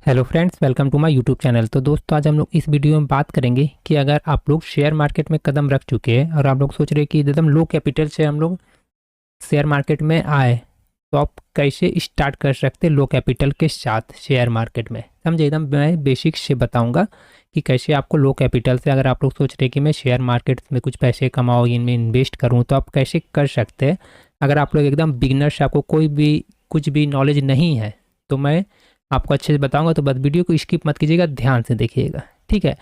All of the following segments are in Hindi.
Hello friends, welcome to my YouTube channel. तो दोस्तों, आज हम लोग इस वीडियो में बात करेंगे कि अगर आप लोग शेयर मार्केट में कदम रख चुके हैं और आप लोग सोच रहे हैं कि एकदम लो कैपिटल से हम लोग शेयर मार्केट में आए, तो आप कैसे स्टार्ट कर सकते हैं लो कैपिटल के साथ शेयर मार्केट में। समझे, एकदम मैं बेसिक से बताऊंगा कि कैसे आपको लो कैपिटल से, अगर आप लोग सोच रहे हैं कि मैं शेयर मार्केट में कुछ पैसे कमाऊँ, इनमें इन्वेस्ट करूँ, तो आप कैसे कर सकते हैं। अगर आप लोग एकदम बिगनर्स, आपको कोई भी कुछ भी नॉलेज नहीं है, तो मैं आपको अच्छे से बताऊंगा। तो बस वीडियो को स्किप मत कीजिएगा, ध्यान से देखिएगा, ठीक है।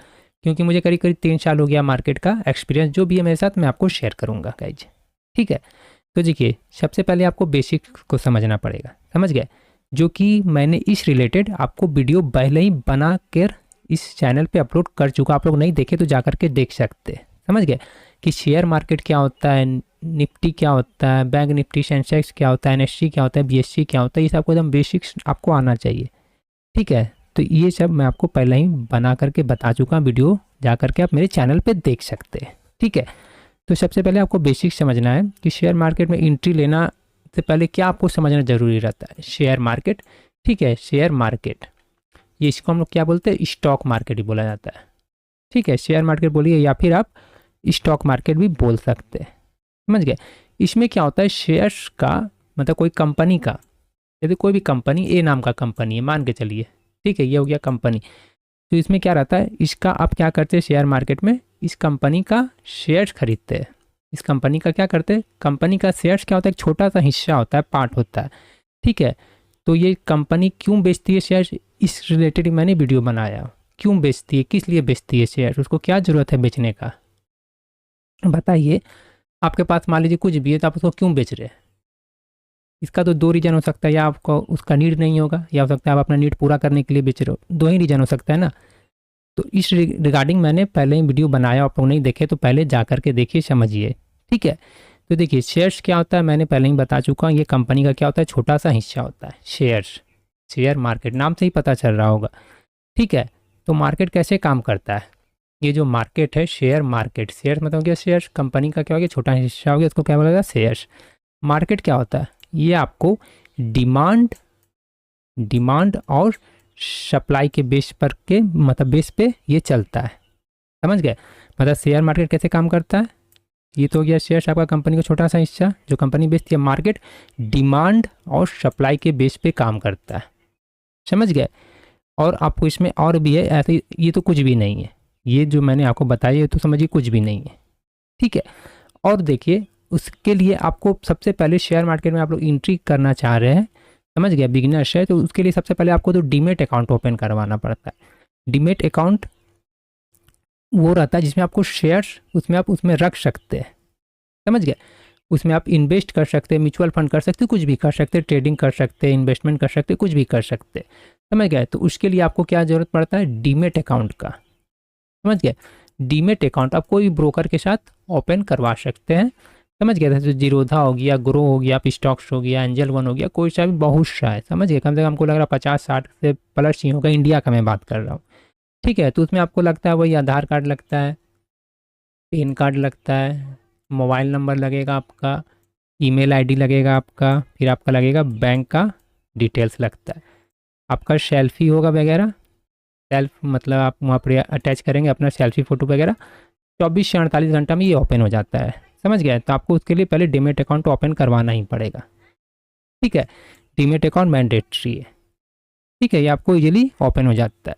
क्योंकि मुझे करीब करीब 3 साल हो गया मार्केट का एक्सपीरियंस, जो भी है मेरे साथ मैं आपको शेयर करूंगा गाइज, ठीक है। तो देखिए, सबसे पहले आपको बेसिक को समझना पड़ेगा, समझ गए, जो कि मैंने इस रिलेटेड आपको वीडियो पहले ही बना कर इस चैनल पे अपलोड कर चुका। आप लोग नहीं देखे तो जा करके देख सकते हैं, समझ गए, कि शेयर मार्केट क्या होता है, निफ्टी क्या होता है, बैंक निफ्टी, सेंसेक्स क्या होता है, एनएससी क्या होता है, बीएससी क्या होता है, ये सब आपको एकदम बेसिक्स आपको आना चाहिए, ठीक है। तो ये सब मैं आपको पहले ही बना करके बता चुका हूँ, वीडियो जा करके आप मेरे चैनल पे देख सकते हैं, ठीक है। तो सबसे पहले आपको बेसिक समझना है कि शेयर मार्केट में एंट्री लेना से पहले क्या आपको समझना जरूरी रहता है। शेयर मार्केट, ठीक है, शेयर मार्केट, ये इसको हम लोग क्या बोलते हैं, स्टॉक मार्केट ही बोला जाता है, ठीक है। शेयर मार्केट बोलिए या फिर आप स्टॉक मार्केट भी बोल सकते हैं, समझ गए। इसमें क्या होता है, शेयर्स का मतलब कोई कंपनी का, यदि कोई भी कंपनी, ए नाम का कंपनी है मान के चलिए, ठीक है, ये हो गया कंपनी। तो इसमें क्या रहता है, इसका आप क्या करते हैं शेयर मार्केट में, इस कंपनी का शेयर्स खरीदते हैं। इस कंपनी का क्या करते हैं, कंपनी का शेयर्स क्या होता है, एक छोटा सा हिस्सा होता है, पार्ट होता है, ठीक है। तो ये कंपनी क्यों बेचती है शेयर्स, इस रिलेटेड मैंने वीडियो बनाया। क्यों बेचती है, किस लिए बेचती है शेयर्स, उसको क्या ज़रूरत है बेचने का, बताइए। आपके पास मान लीजिए कुछ भी है, तो आप उसको क्यों बेच रहे हैं। इसका तो दो रीज़न हो सकता है, या आपको उसका नीड नहीं होगा, या हो सकता है आप अपना नीड पूरा करने के लिए बेच रहे हो, दो ही रीज़न हो सकता है ना। तो इस रिगार्डिंग मैंने पहले ही वीडियो बनाया, आप लोग नहीं देखे तो पहले जा करके देखिए, समझिए, ठीक है। तो देखिए, शेयर्स क्या होता है मैंने पहले ही बता चुका हूँ, ये कंपनी का क्या होता है, छोटा सा हिस्सा होता है शेयर्स। शेयर मार्केट नाम से ही पता चल रहा होगा, ठीक है। तो मार्केट कैसे काम करता है, ये जो मार्केट है शेयर मार्केट, शेयर मतलब क्या, शेयर्स कंपनी का क्या हो गया, छोटा हिस्सा हो गया, उसको क्या बोला जाता है, शेयर्स। मार्केट क्या होता है, ये आपको डिमांड डिमांड और सप्लाई के बेस पर के मतलब बेस पे ये चलता है, समझ गए। मतलब शेयर मार्केट कैसे काम करता है, ये तो हो गया शेयर्स आपका कंपनी का छोटा सा हिस्सा जो कंपनी बेचती है। मार्केट डिमांड और सप्लाई के बेस पे काम करता है, समझ गए। और आपको इसमें और भी है, ऐसे ये तो कुछ भी नहीं है, ये जो मैंने आपको बताया ये तो समझिए कुछ भी नहीं है, ठीक है। और देखिए, उसके लिए आपको सबसे पहले शेयर मार्केट में आप लोग एंट्री करना चाह रहे हैं, समझ गया, बिगिनर्स है, तो उसके लिए सबसे पहले आपको तो डीमेट अकाउंट ओपन करवाना पड़ता है। डीमेट अकाउंट वो रहता है जिसमें आपको शेयर्स उसमें आप उसमें रख सकते हैं, समझ गए। उसमें आप इन्वेस्ट कर सकते हैं, म्यूचुअल फंड कर सकते हैं, कुछ भी कर सकते हैं, ट्रेडिंग कर सकते हैं, इन्वेस्टमेंट कर सकते हैं, कुछ भी कर सकते हैं, समझ गए। तो उसके लिए आपको क्या ज़रूरत पड़ता है, डीमेट अकाउंट का, समझ गए। डीमेट अकाउंट आप कोई ब्रोकर के साथ ओपन करवा सकते हैं, समझ गए। जैसे जीरोधा हो गया, ग्रो हो गया, आप स्टॉक्स हो गया, एंजल वन हो गया, कोई सा भी बहुत सा है, समझ गए। कम से कम हमको लग रहा है 50-60 से प्लस ही होगा, इंडिया का मैं बात कर रहा हूँ, ठीक है। तो उसमें आपको लगता है वही आधार कार्ड लगता है, पैन कार्ड लगता है, मोबाइल नंबर लगेगा आपका, ईमेल आईडी लगेगा आपका, फिर आपका लगेगा बैंक का डिटेल्स लगता है, आपका सेल्फी होगा वगैरह, सेल्फ मतलब आप वहाँ पर अटैच करेंगे अपना सेल्फी फ़ोटो वगैरह। 24 से 48 घंटा में ये ओपन हो जाता है, समझ गए। तो आपको उसके लिए पहले डीमेट अकाउंट ओपन करवाना ही पड़ेगा, ठीक है। डीमेट अकाउंट मैंडेटरी है, ठीक है, ये आपको इजीली ओपन हो जाता है।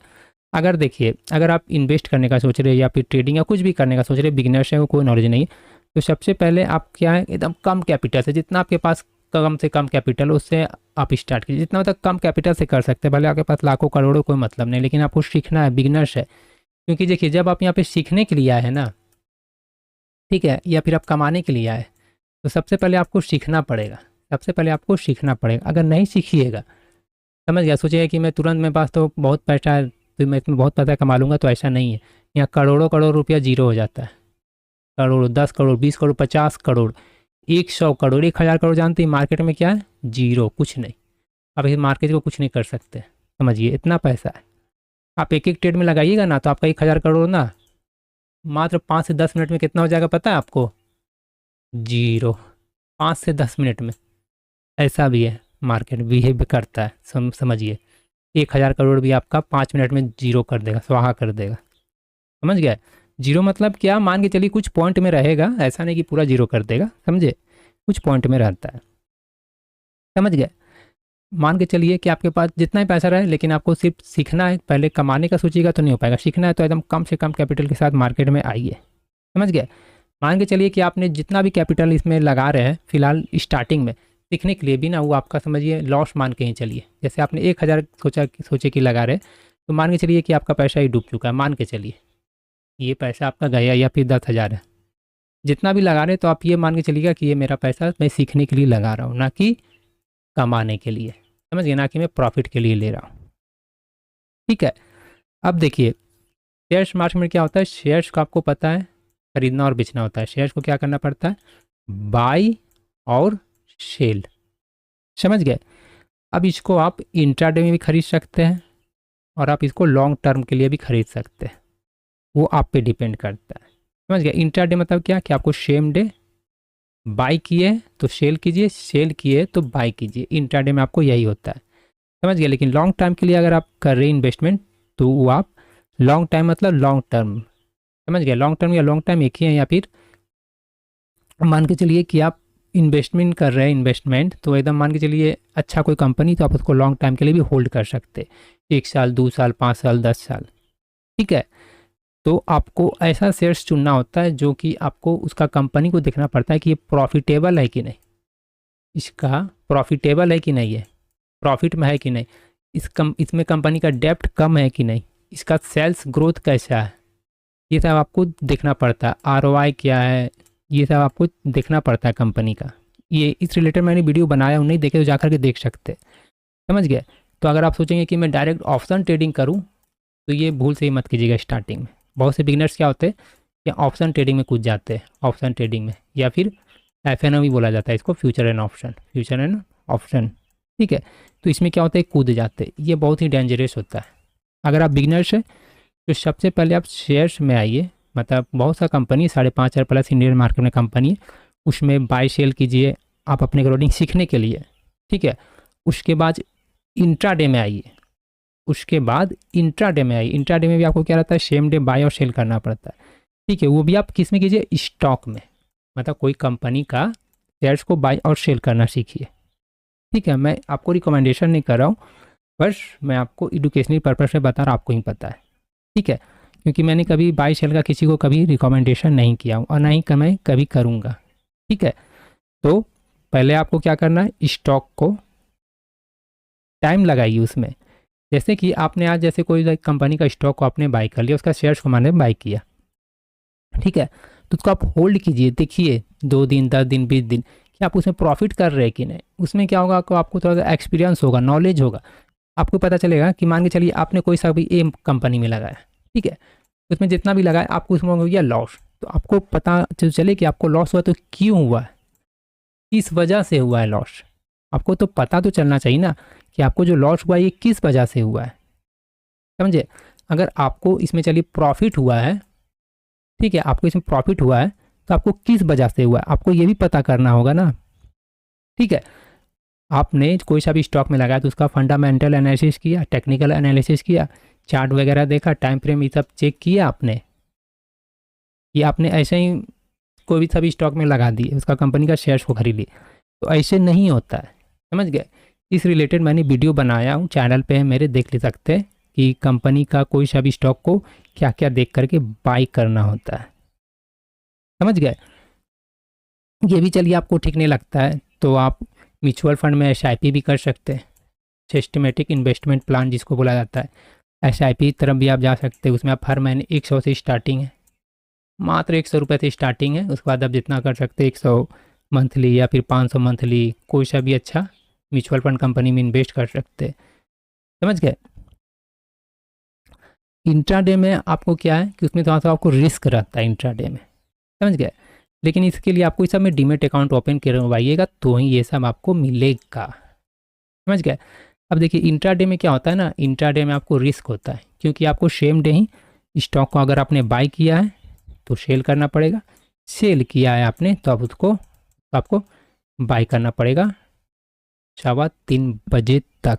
अगर देखिए, अगर आप इन्वेस्ट करने का सोच रहे हैं या फिर ट्रेडिंग या कुछ भी करने का सोच रहे हैं, बिगिनर्स है, कोई नॉलेज नहीं है, तो सबसे पहले आप क्या है, एकदम कम कैपिटल से, जितना आपके पास कम से कम कैपिटल उससे आप स्टार्ट कीजिए, जितना तक कम कैपिटल से कर सकते हैं। भले आपके पास लाखों करोड़ों कोई मतलब नहीं, लेकिन आपको सीखना है, बिगिनर्स है। क्योंकि देखिए, जब आप यहाँ पे सीखने के लिए आए हैं ना, ठीक है, या फिर आप कमाने के लिए आए, तो सबसे पहले आपको सीखना पड़ेगा, सबसे पहले आपको सीखना पड़ेगा। अगर नहीं सीखिएगा, समझ गया, सोचिए कि मैं तुरंत मेरे पास तो बहुत पैसा है, तो मैं इसमें बहुत पैसा कमा लूँगा, तो ऐसा नहीं है। यहाँ करोड़ों करोड़ रुपया जीरो हो जाता है, करोड़, 10 करोड़, 20 करोड़, 50 करोड़, 100 करोड़, 1000 करोड़, जानते हैं मार्केट में क्या है, जीरो, कुछ नहीं। आप इस मार्केट को कुछ नहीं कर सकते, समझिए, इतना पैसा है। आप एक एक ट्रेड में लगाइएगा ना, तो आपका 1000 करोड़ ना मात्र 5 से 10 मिनट में कितना हो जाएगा पता है आपको, जीरो, 5 से 10 मिनट में। ऐसा भी है, मार्केट बिहेव करता है, समझिए, 1000 करोड़ भी आपका 5 मिनट में जीरो कर देगा, स्वाहा कर देगा। समझ गया? जीरो मतलब क्या, मान के चलिए कुछ पॉइंट में रहेगा, ऐसा नहीं कि पूरा जीरो कर देगा, समझे, कुछ पॉइंट में रहता है। समझ गए? मान के चलिए कि आपके पास जितना ही पैसा रहे, लेकिन आपको सिर्फ सीखना है, पहले कमाने का सोचिएगा तो नहीं हो पाएगा, सीखना है तो एकदम कम से कम कैपिटल के साथ मार्केट में आइए। समझ गए? मान के चलिए कि आपने जितना भी कैपिटल इसमें लगा रहे हैं फिलहाल स्टार्टिंग में सीखने के लिए भी ना, वो आपका समझिए लॉस मान के ही चलिए। जैसे आपने 1000 सोचे कि लगा रहे, तो मान के चलिए कि आपका पैसा ही डूब चुका है, मान के चलिए ये पैसा आपका गया, या फिर 10,000 है, जितना भी लगा रहे, तो आप ये मान के चलिएगा कि ये मेरा पैसा मैं सीखने के लिए लगा रहा हूँ, ना कि कमाने के लिए। समझ गए? ना कि मैं प्रॉफिट के लिए ले रहा हूँ। ठीक है, अब देखिए शेयर्स मार्केट में क्या होता है, शेयर्स को आपको पता है खरीदना और बेचना होता है। शेयर्स को क्या करना पड़ता है, बाई और सेल। समझ गए? अब इसको आप इंट्राडे में भी खरीद सकते हैं और आप इसको लॉन्ग टर्म के लिए भी खरीद सकते हैं, वो आप पे डिपेंड करता है। समझ गए? इंट्राडे मतलब क्या कि आपको सेम डे बाई किए तो सेल कीजिए, सेल किए तो बाई कीजिए, इंट्राडे में आपको यही होता है। समझ गए? लेकिन लॉन्ग टाइम के लिए अगर आप कर रहे हैं इन्वेस्टमेंट, तो वो आप लॉन्ग टाइम मतलब लॉन्ग टर्म। समझ गए? लॉन्ग टर्म या लॉन्ग टाइम एक ही है, या फिर मान के चलिए कि आप इन्वेस्टमेंट कर रहे हैं, इन्वेस्टमेंट तो एकदम मान के चलिए अच्छा कोई कंपनी, तो आप उसको लॉन्ग टाइम के लिए भी होल्ड कर सकते, 1 साल 2 साल 5 साल 10 साल। ठीक है, तो आपको ऐसा शेयर्स चुनना होता है जो कि आपको उसका कंपनी को देखना पड़ता है कि ये प्रॉफिटेबल है कि नहीं, इसका प्रॉफिटेबल है कि नहीं है, प्रॉफिट में है कि नहीं, इसमें कंपनी का डेप्ट कम है कि नहीं, इसका सेल्स ग्रोथ कैसा है, ये सब आपको देखना पड़ता है। आरओआई क्या है, ये सब आपको देखना पड़ता है कंपनी का। ये इस रिलेटेड मैंने वीडियो बनाया हूँ, नहीं देखे तो जाकर के देख सकते। समझ गए? तो अगर आप सोचेंगे कि मैं डायरेक्ट ऑप्शन ट्रेडिंग करूँ, तो ये भूल से ही मत कीजिएगा स्टार्टिंग में। बहुत से बिगिनर्स क्या होते हैं कि ऑप्शन ट्रेडिंग में कूद जाते हैं, ऑप्शन ट्रेडिंग में, या फिर एफएनओ भी बोला जाता है इसको, future and option, future and option. ठीक है, तो इसमें क्या होता है, कूद जाते हैं, ये बहुत ही डेंजरस होता है। अगर आप बिगिनर्स हैं तो सबसे पहले आप शेयर्स में आइए, मतलब बहुत सा कंपनी 5,500 प्लस इंडियन मार्केट में कंपनी है, उसमें बाय सेल कीजिए आप अपने कोडिंग सीखने के लिए। ठीक है, उसके बाद इंट्राडे में आइए, उसके बाद इंट्राडे में आइए। इंट्राडे में भी आपको क्या रहता है, सेम डे बाय और सेल करना पड़ता है। ठीक है, वो भी आप किस में कीजिए, स्टॉक में, मतलब कोई कंपनी का शेयर्स को बाय और सेल करना सीखिए। ठीक है, मैं आपको रिकमेंडेशन नहीं कर रहा हूँ, बस मैं आपको एजुकेशनल पर्पज से बता रहा हूँ, आपको ही पता है। ठीक है, क्योंकि मैंने कभी बाई सेल का किसी को कभी रिकमेंडेशन नहीं किया हूँ, और ना ही मैं कभी करूँगा। ठीक है, तो पहले आपको क्या करना है, स्टॉक को टाइम लगाइए उसमें। जैसे कि आपने आज जैसे कोई कंपनी का स्टॉक को आपने बाई कर लिया, उसका शेयर्स को मैंने बाई किया, ठीक है, तो उसको आप होल्ड कीजिए, देखिए 2 दिन 10 दिन 20 दिन कि आप उसमें प्रॉफिट कर रहे हैं कि नहीं। उसमें क्या होगा, आपको थोड़ा सा एक्सपीरियंस होगा, नॉलेज होगा, आपको पता चलेगा कि मान के चलिए आपने कोई सा भी ए कंपनी में लगाया, ठीक है, उसमें जितना भी लगाया आपको उसमें हो गया लॉस, तो आपको पता चले कि आपको लॉस हुआ तो क्यों हुआ है, किस वजह से हुआ है लॉस। आपको तो पता तो चलना चाहिए ना कि आपको जो लॉस हुआ है ये किस वजह से हुआ है। समझे? अगर आपको इसमें चलिए प्रॉफिट हुआ है, ठीक है, आपको इसमें प्रॉफिट हुआ है, तो आपको किस वजह से हुआ है आपको ये भी पता करना होगा ना। ठीक है, आपने कोई सा भी स्टॉक में लगाया तो उसका फंडामेंटल एनालिसिस किया, टेक्निकल एनालिसिस किया, चार्ट वगैरह देखा, टाइम फ्रेम ये सब चेक किया आपने, ये आपने ऐसे ही कोई भी सभी स्टॉक में लगा दिए, उसका कंपनी का शेयर्स को खरीद ली, तो ऐसे नहीं होता है। समझ गए? इस रिलेटेड मैंने वीडियो बनाया हूँ, चैनल पे है मेरे, देख ले सकते हैं कि कंपनी का कोई सा भी स्टॉक को क्या क्या देख करके बाई करना होता है। समझ गए? ये भी चलिए आपको ठीक नहीं लगता है तो आप म्यूचुअल फंड में एसआईपी भी कर सकते हैं, सिस्टमेटिक इन्वेस्टमेंट प्लान जिसको बोला जाता है, एसआईपी की तरफ भी आप जा सकते हैं। उसमें आप हर महीने 100 से स्टार्टिंग है, मात्र 100 रुपये से स्टार्टिंग है, उसके बाद आप जितना कर सकते हैं 100 मंथली या फिर 500 मंथली, कोई सा भी अच्छा म्यूचुअल फंड कंपनी में इन्वेस्ट कर सकते हैं। समझ गए? इंट्राडे में आपको क्या है कि उसमें थोड़ा सा आपको रिस्क रहता है इंट्राडे में। समझ गए? लेकिन इसके लिए आपको इस सब में डीमेट अकाउंट ओपन करवाइएगा तो ही ये सब आपको मिलेगा। समझ गए? अब देखिए इंट्राडे में क्या होता है ना, इंट्राडे में आपको रिस्क होता है क्योंकि आपको सेम डे ही स्टॉक को अगर आपने बाई किया है तो सेल करना पड़ेगा, सेल किया है आपने तो अब उसको आपको बाई करना पड़ेगा 3:15 बजे तक।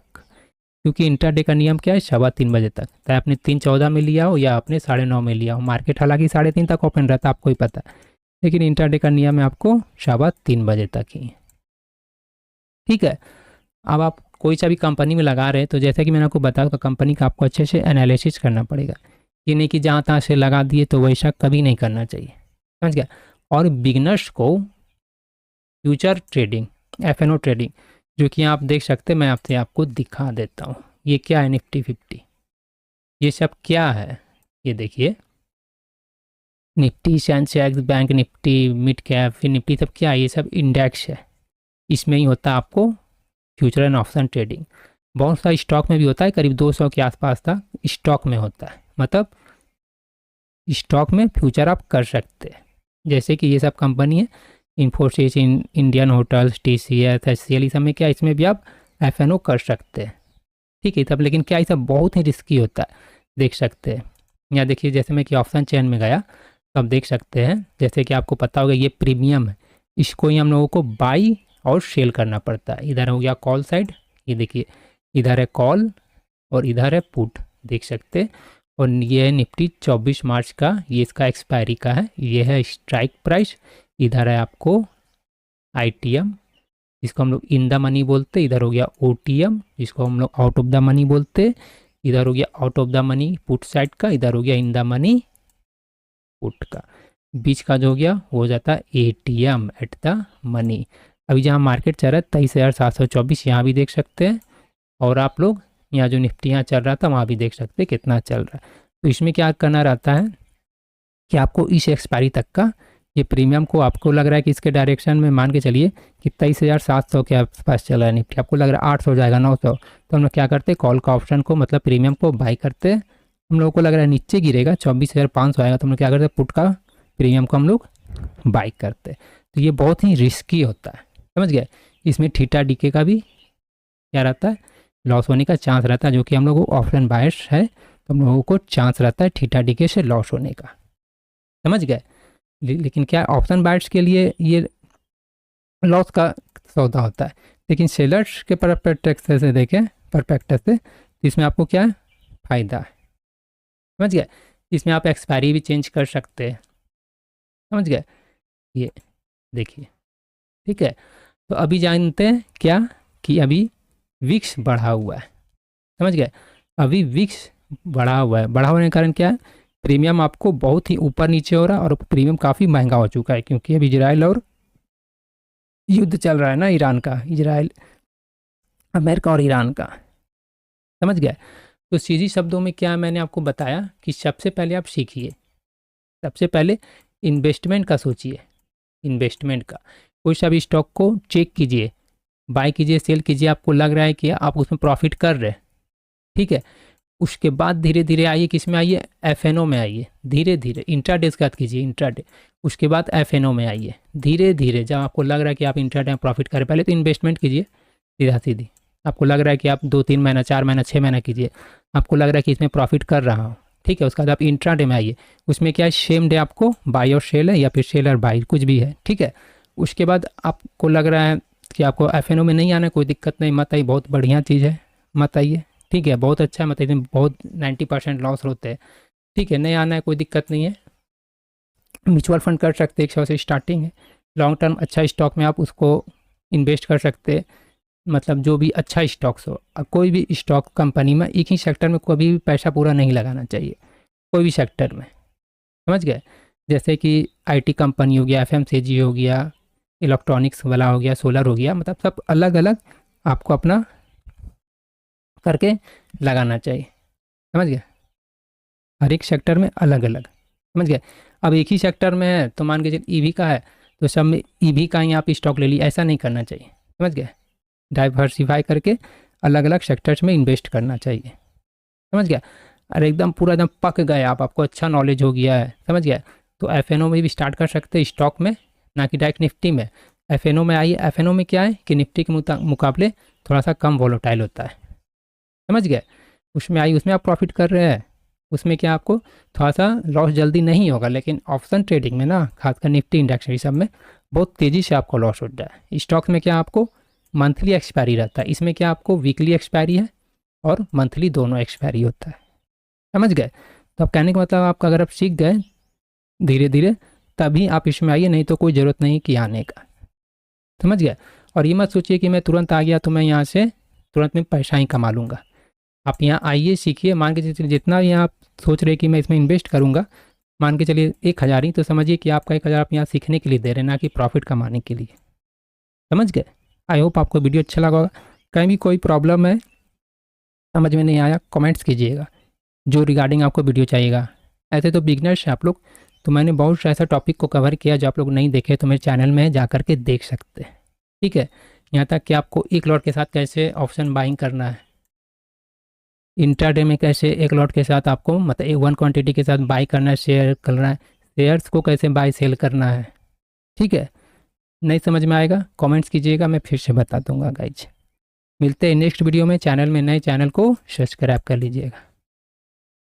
क्योंकि इंट्राडे का नियम क्या है, 3:15 तक, चाहे आपने 3:14 में लिया हो या आपने 9:30 में लिया हो। मार्केट हालांकि 3:30 तक ओपन रहता है, आपको ही पता है, लेकिन इंट्राडे का नियम है आपको 3:15 तक ही। ठीक है, अब आप कोई सा भी कंपनी में लगा रहे हैं तो जैसा कि मैंने आपको बताया तो कंपनी का आपको अच्छे से एनालिसिस करना पड़ेगा। ये नहीं कि जहाँ तहाँ से लगा दिए, तो वैसा कभी नहीं करना चाहिए, समझ गया। और बिगनर्स को फ्यूचर ट्रेडिंग, एफएनओ ट्रेडिंग, जो कि आप देख सकते हैं, मैं आपसे आपको दिखा देता हूँ। ये क्या है, निफ्टी 50, ये सब क्या है, ये देखिए, Nifty, Sensex, bank Nifty, mid cap, फिर निफ्टी, सब क्या है, ये सब इंडेक्स है। इसमें ही होता है आपको फ्यूचर एंड ऑप्शन ट्रेडिंग। बहुत सारा स्टॉक में भी होता है, करीब 200 के आसपास तक स्टॉक में होता है, मतलब स्टॉक में फ्यूचर आप कर सकते हैं। जैसे कि ये सब कंपनी है, Infosys, Indian hotels, TCS, HCL, सब में क्या, इसमें भी आप एफएनओ कर सकते हैं। ठीक है सब, लेकिन क्या ये सब बहुत ही रिस्की होता है, देख सकते हैं। यहाँ देखिए, जैसे मैं कि ऑप्शन चेन में गया तो आप देख सकते हैं, जैसे कि आपको पता होगा ये प्रीमियम है, इसको ही हम लोगों को बाई और सेल करना पड़ता है। इधर हो गया कॉल साइड, ये देखिए, इधर है कॉल और इधर है पुट, देख सकते हैं। और ये है निफ्टी 24 मार्च का, ये इसका एक्सपायरी का है, ये है स्ट्राइक प्राइस। इधर है आपको ITM, जिसको हम लोग इन द मनी बोलते, इधर हो गया OTM, जिसको हम लोग आउट ऑफ द मनी बोलते, इधर हो गया out of the money put side का, इधर हो गया इन द मनी पुट का, बीच का जो हो गया वो हो जाता है ATM, एट द मनी। अभी जहाँ मार्केट चल रहा है 23,724, यहाँ भी देख सकते हैं। और आप लोग यहाँ जो निफ्टी यहाँ चल रहा था वहाँ भी देख सकते हैं कितना चल रहा है। तो इसमें क्या करना रहता है कि आपको इस एक्सपायरी तक का ये प्रीमियम को, आपको लग रहा है कि इसके डायरेक्शन में मान के चलिए कि 23,700 के आसपास चल रहा है निफ्टी, आपको लग रहा है 800 जाएगा, 900, तो हम लोग क्या करते हैं, कॉल का ऑप्शन को, मतलब प्रीमियम को बाई करते हैं। हम लोगों को लग रहा है नीचे गिरेगा, 24,500 आएगा, तो हम लोग क्या करते हैं, पुट का प्रीमियम को हम लोग बाई करते हैं। तो ये बहुत ही रिस्की होता है, समझ गए। इसमें थीटा डीके का भी क्या रहता है, लॉस होने का चांस रहता है, जो कि हम लोग ऑप्शन बायर्स है तो हम लोगों को चांस रहता है थीटा डीके से लॉस होने का, समझ गए। लेकिन क्या ऑप्शन बायर्स के लिए ये लॉस का सौदा होता है, लेकिन सेलर्स के परस्पेक्टिव से देखें, परस्पेक्टिव से, तो इसमें आपको क्या है, फ़ायदा है, समझ गए। इसमें आप एक्सपायरी भी चेंज कर सकते हैं, समझ गए, ये देखिए, ठीक है। तो अभी जानते हैं क्या कि अभी विक्स बढ़ा हुआ है, समझ गए। अभी विक्स बढ़ा हुआ है, बढ़ा होने के कारण क्या है, प्रीमियम आपको बहुत ही ऊपर नीचे हो रहा है, और प्रीमियम काफ़ी महंगा हो चुका है, क्योंकि अभी इजराइल और युद्ध चल रहा है ना, ईरान का, इजराइल, अमेरिका और ईरान का, समझ गए। तो सीधी शब्दों में क्या मैंने आपको बताया कि सबसे पहले आप सीखिए, सबसे पहले इन्वेस्टमेंट का सोचिए, इन्वेस्टमेंट का, कोई सा भी स्टॉक को चेक कीजिए, बाय कीजिए, सेल कीजिए, आपको लग रहा है कि आप उसमें प्रॉफिट कर रहे हैं, ठीक है। उसके बाद धीरे धीरे आइए, किस में आइए, एफएनओ में आइए, धीरे धीरे इंट्राडे के साथ कीजिए, इंट्राडे, उसके बाद एफएनओ में आइए धीरे धीरे। जब आपको लग रहा है कि आप इंट्राडे में प्रॉफिट करें, पहले तो इन्वेस्टमेंट कीजिए सीधा सीधी, आपको लग रहा है कि आप 2-3 महीना, 4 महीना, 6 महीना कीजिए, आपको लग रहा है कि इसमें प्रॉफिट कर रहा हूँ, ठीक है। उसके बाद आप इंट्राडे में आइए, उसमें क्या है, सेम डे आपको बाई और सेल है, या फिर सेल और बाई, कुछ भी है, ठीक है। उसके बाद आपको लग रहा है कि आपको एफएनओ में नहीं आना है, कोई दिक्कत नहीं, मत आइए, बहुत बढ़िया चीज़ है, मत आइए, ठीक है, बहुत अच्छा है, मत आइए, बहुत 90% लॉस होते हैं, ठीक है, नहीं आना है, कोई दिक्कत नहीं है। म्यूचुअल फंड कर सकते हैं, 100 से स्टार्टिंग है, लॉन्ग टर्म अच्छा स्टॉक में आप उसको इन्वेस्ट कर सकते हैं, मतलब जो भी अच्छा स्टॉक्स हो। अब कोई भी स्टॉक कंपनी में एक ही सेक्टर में कभी भी पैसा पूरा नहीं लगाना चाहिए, कोई भी सेक्टर में, समझ गए। जैसे कि IT कंपनी हो गया, FMCG हो गया, इलेक्ट्रॉनिक्स वाला हो गया, सोलर हो गया, मतलब सब अलग अलग आपको अपना करके लगाना चाहिए, समझ गए, हर एक सेक्टर में अलग अलग, समझ गए। अब एक ही सेक्टर में है तो मान के चलिए EV का है, तो सब में EV का ही आप स्टॉक ले लीजिए, ऐसा नहीं करना चाहिए, समझ गए। डाइवर्सिफाई करके अलग अलग सेक्टर्स में इन्वेस्ट करना चाहिए, समझ गया। और एकदम पूरा एकदम पक गए आप, आपको अच्छा नॉलेज हो गया है, समझ गया, तो एफएनओ में भी स्टार्ट कर सकते हैं, स्टॉक में, ना कि डायरेक्ट निफ्टी में। एफएनओ में आइए, एफएनओ में क्या है कि निफ्टी के मुकाबले थोड़ा सा कम वॉलेटाइल होता है, समझ गए। उसमें आइए, उसमें आप प्रॉफिट कर रहे हैं, उसमें क्या आपको थोड़ा सा लॉस जल्दी नहीं होगा, लेकिन ऑप्शन ट्रेडिंग में ना, खासकर निफ्टी इंडेक्स ये सब में बहुत तेज़ी से आपको लॉस होता है। स्टॉक्स में क्या आपको मंथली एक्सपायरी रहता है, इसमें क्या आपको वीकली एक्सपायरी है, और मंथली दोनों एक्सपायरी होता है। समझ गए? तो अब कहने का मतलब आपका, अगर आप सीख गए धीरे धीरे तभी आप इसमें आइए, नहीं तो कोई ज़रूरत नहीं कि आने का। समझ गए? और ये मत सोचिए कि मैं तुरंत आ गया तो मैं यहाँ से तुरंत में पैसा ही कमा लूँगा। आप यहाँ आइए, सीखिए। मान के चलिए जितना यहाँ आप सोच रहे कि मैं इसमें इन्वेस्ट करूँगा, मान के चलिए 1,000 ही, तो समझिए कि आपका 1,000 आप यहाँ सीखने के लिए दे रहे हैं, ना कि प्रॉफिट कमाने के लिए। समझ गए? आई होप आपको वीडियो अच्छा लगा होगा। कहीं भी कोई प्रॉब्लम है, समझ में नहीं आया, कमेंट्स कीजिएगा जो रिगार्डिंग आपको वीडियो चाहिएगा। ऐसे तो बिगनर्स हैं आप लोग, तो मैंने बहुत सा ऐसा टॉपिक को कवर किया जो आप लोग नहीं देखे, तो मेरे चैनल में जा कर के देख सकते हैं। ठीक है? यहाँ तक कि आपको एक लॉट के साथ कैसे ऑप्शन बाइंग करना है, इंट्राडे में कैसे एक लॉट के साथ आपको मतलब वन क्वांटिटी के साथ बाई करना है, शेयर करना है, शेयर्स को कैसे बाई सेल करना है। ठीक है? नहीं समझ में आएगा कमेंट्स कीजिएगा, मैं फिर से बता दूंगा गाइज। मिलते हैं नेक्स्ट वीडियो में। चैनल में नए, चैनल को सब्सक्राइब कर लीजिएगा।